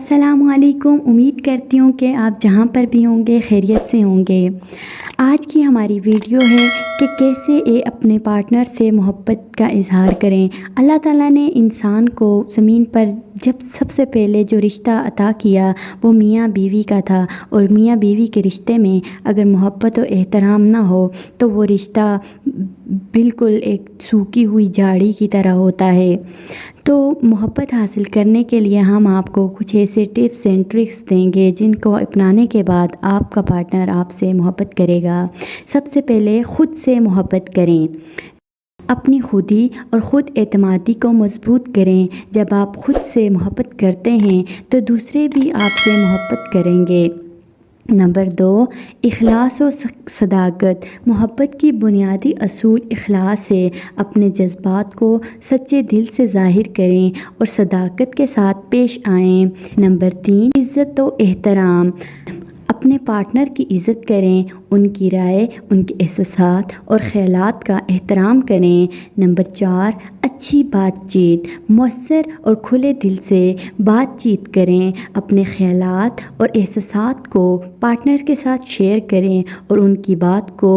السلام علیکم، امید کرتی ہوں کہ آپ جہاں پر بھی ہوں گے خیریت سے ہوں گے۔ آج کی ہماری ویڈیو ہے کہ کیسے اپنے پارٹنر سے محبت کا اظہار کریں۔ اللہ تعالیٰ نے انسان کو زمین پر جب سب سے پہلے جو رشتہ عطا کیا وہ میاں بیوی کا تھا، اور میاں بیوی کے رشتے میں اگر محبت و احترام نہ ہو تو وہ رشتہ بالکل ایک سوکھی ہوئی جھاڑی کی طرح ہوتا ہے۔ تو محبت حاصل کرنے کے لیے ہم آپ کو کچھ ایسے ٹپس اینڈ ٹرکس دیں گے جن کو اپنانے کے بعد آپ کا پارٹنر آپ سے محبت کرے گا۔ سب سے پہلے خود سے محبت کریں، اپنی خودی اور خود اعتمادی کو مضبوط کریں۔ جب آپ خود سے محبت کرتے ہیں تو دوسرے بھی آپ سے محبت کریں گے۔ نمبر 2، اخلاص و صداقت۔ محبت کی بنیادی اصول اخلاص ہے۔ اپنے جذبات کو سچے دل سے ظاہر کریں اور صداقت کے ساتھ پیش آئیں۔ نمبر 3، عزت و احترام۔ اپنے پارٹنر کی عزت کریں، ان کی رائے، ان کے احساسات اور خیالات کا احترام کریں۔ نمبر 4، اچھی بات چیت۔ مؤثر اور کھلے دل سے بات چیت کریں، اپنے خیالات اور احساسات کو پارٹنر کے ساتھ شیئر کریں اور ان کی بات کو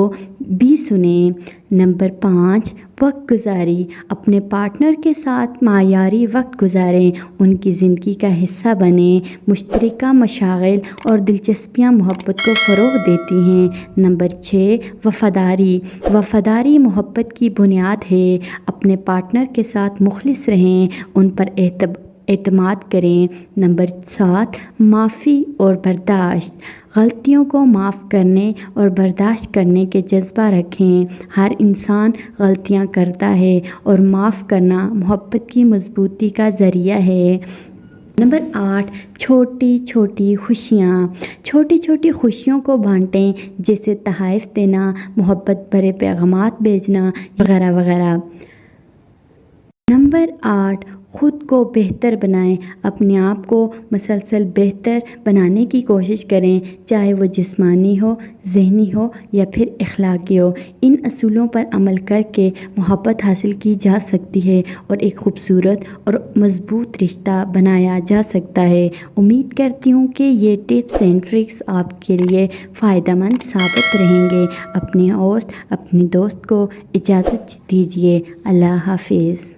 بھی سنیں۔ نمبر 5، وقت گزاری۔ اپنے پارٹنر کے ساتھ معیاری وقت گزاریں، ان کی زندگی کا حصہ بنیں۔ مشترکہ مشاغل اور دلچسپیاں محبت کو فروغ دیتی ہیں۔ نمبر 6، وفاداری۔ وفاداری محبت کی بنیاد ہے۔ اپنے پارٹنر کے ساتھ مخلص رہیں، ان پر اعتماد کریں۔ نمبر 7، معافی اور برداشت۔ غلطیوں کو معاف کرنے اور برداشت کرنے کے جذبہ رکھیں۔ ہر انسان غلطیاں کرتا ہے اور معاف کرنا محبت کی مضبوطی کا ذریعہ ہے۔ نمبر 8، چھوٹی چھوٹی خوشیاں۔ چھوٹی چھوٹی خوشیوں کو بانٹیں، جیسے تحائف دینا، محبت بھرے پیغامات بھیجنا وغیرہ وغیرہ۔ نمبر 8، خود کو بہتر بنائیں۔ اپنے آپ کو مسلسل بہتر بنانے کی کوشش کریں، چاہے وہ جسمانی ہو، ذہنی ہو یا پھر اخلاقی ہو۔ ان اصولوں پر عمل کر کے محبت حاصل کی جا سکتی ہے اور ایک خوبصورت اور مضبوط رشتہ بنایا جا سکتا ہے۔ امید کرتی ہوں کہ یہ ٹپس اینڈ ٹرکس آپ کے لیے فائدہ مند ثابت رہیں گے۔ اپنے دوست کو اجازت دیجیے۔ اللہ حافظ۔